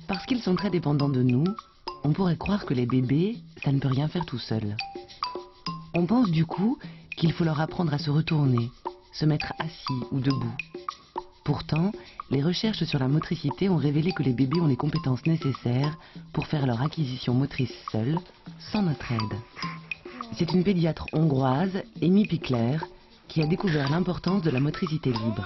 Parce qu'ils sont très dépendants de nous, on pourrait croire que les bébés, ça ne peut rien faire tout seul. On pense du coup qu'il faut leur apprendre à se retourner, se mettre assis ou debout. Pourtant, les recherches sur la motricité ont révélé que les bébés ont les compétences nécessaires pour faire leur acquisition motrice seuls, sans notre aide. C'est une pédiatre hongroise, Amy Pickler, qui a découvert l'importance de la motricité libre.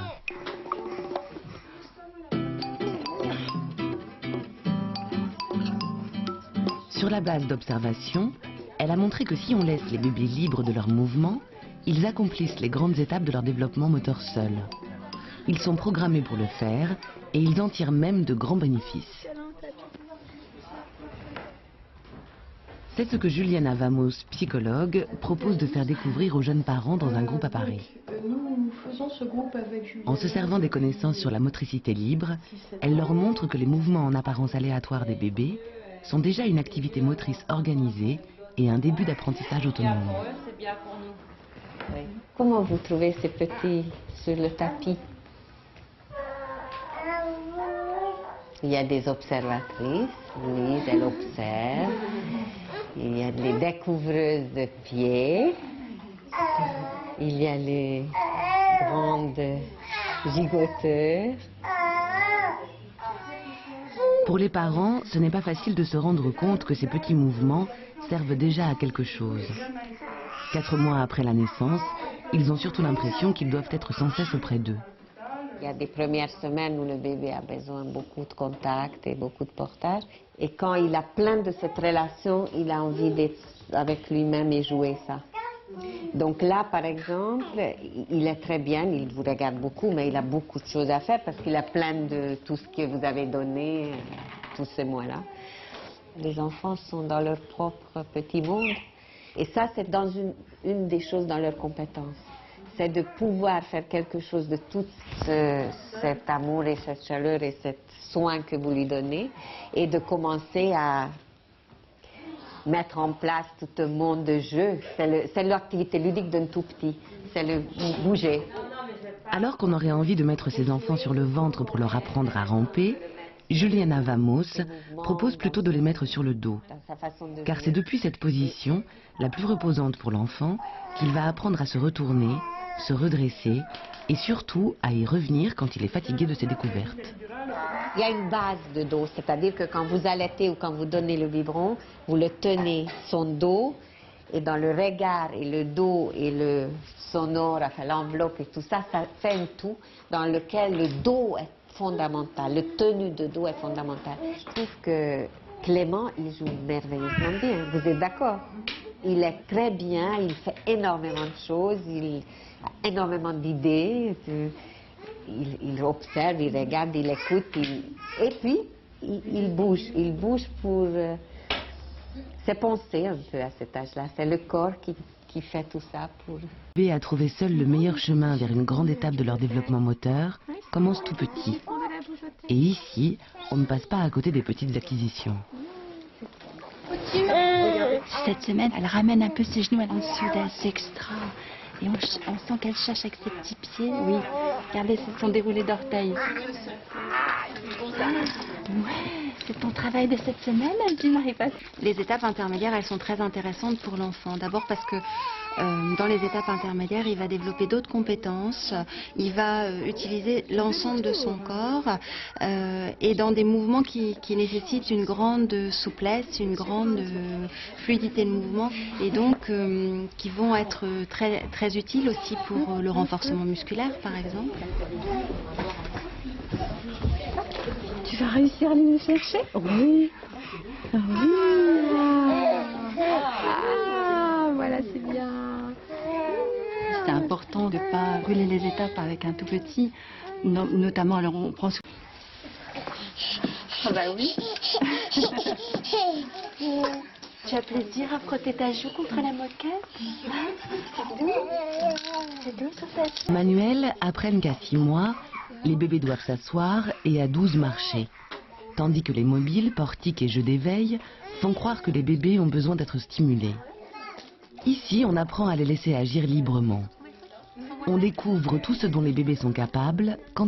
Sur la base d'observations, elle a montré que si on laisse les bébés libres de leurs mouvements, ils accomplissent les grandes étapes de leur développement moteur seul. Ils sont programmés pour le faire et ils en tirent même de grands bénéfices. C'est ce que Juliana Vamos, psychologue, propose de faire découvrir aux jeunes parents dans un groupe à Paris. Nous faisons ce groupe avec Juliana. En se servant des connaissances sur la motricité libre, elle leur montre que les mouvements en apparence aléatoires des bébés sont déjà une activité motrice organisée et un début d'apprentissage autonome. C'est bien pour nous. Oui. Comment vous trouvez ces petits sur le tapis? Il y a des observatrices, Louise, elle observe. Il y a les découvreuses de pieds. Il y a les grandes gigoteurs. Pour les parents, ce n'est pas facile de se rendre compte que ces petits mouvements servent déjà à quelque chose. 4 mois après la naissance, ils ont surtout l'impression qu'ils doivent être sans cesse auprès d'eux. Il y a des premières semaines où le bébé a besoin de beaucoup de contact et beaucoup de portage. Et quand il a plein de cette relation, il a envie d'être avec lui-même et jouer ça. Donc là, par exemple, il est très bien, il vous regarde beaucoup, mais il a beaucoup de choses à faire parce qu'il a plein de tout ce que vous avez donné tous ces mois-là. Les enfants sont dans leur propre petit monde. Et ça, c'est dans une des choses dans leurs compétences. C'est de pouvoir faire quelque chose de tout cet amour et cette chaleur et ce soin que vous lui donnez et de commencer à mettre en place tout un monde de jeux. C'est l'activité ludique d'un tout petit, c'est le bouger. Alors qu'on aurait envie de mettre ses enfants sur le ventre pour leur apprendre à ramper, Juliana Vamos propose plutôt de les mettre sur le dos. Car c'est depuis cette position, la plus reposante pour l'enfant, qu'il va apprendre à se retourner, se redresser et surtout à y revenir quand il est fatigué de ses découvertes. Il y a une base de dos, c'est-à-dire que quand vous allaitez ou quand vous donnez le biberon, vous le tenez son dos et dans le regard et le dos et le sonore, enfin l'enveloppe et tout ça, ça fait un tout dans lequel le dos est fondamental, le tenue de dos est fondamental. Je trouve que Clément, il joue merveilleusement bien, vous êtes d'accord? Il est très bien, il fait énormément de choses, il a énormément d'idées, il observe, il regarde, il écoute, et puis il bouge pour ses pensées un peu à cet âge-là. C'est le corps qui fait tout ça pour... Le bébé a trouvé seul le meilleur chemin vers une grande étape de leur développement moteur, commence tout petit. Et ici, on ne passe pas à côté des petites acquisitions. Cette semaine, elle ramène un peu ses genoux en dessous d'elle, c'est extra. Et on sent qu'elle cherche avec ses petits pieds. Oui, regardez, c'est son déroulé d'orteils. Ouais, c'est ton travail de cette semaine, elle dit Marie-Passe. Les étapes intermédiaires, elles sont très intéressantes pour l'enfant. D'abord parce que dans les étapes intermédiaires, il va développer d'autres compétences, il va utiliser l'ensemble de son corps et dans des mouvements qui nécessitent une grande souplesse, une grande fluidité de mouvement et donc qui vont être très, très utiles aussi pour le renforcement musculaire par exemple. Tu vas réussir à aller nous chercher? Oui. Ah oui. Ah, voilà, c'est bien. C'est important de ne pas brûler les étapes avec un tout petit, notamment alors on prend... Ah bah oui. Tu as plaisir à frotter ta joue contre la moquette? C'est doux sur ta joue. Manuel apprennent qu'à 6 mois, les bébés doivent s'asseoir et à 12 marcher. Tandis que les mobiles, portiques et jeux d'éveil font croire que les bébés ont besoin d'être stimulés. Ici, on apprend à les laisser agir librement. On découvre tout ce dont les bébés sont capables quand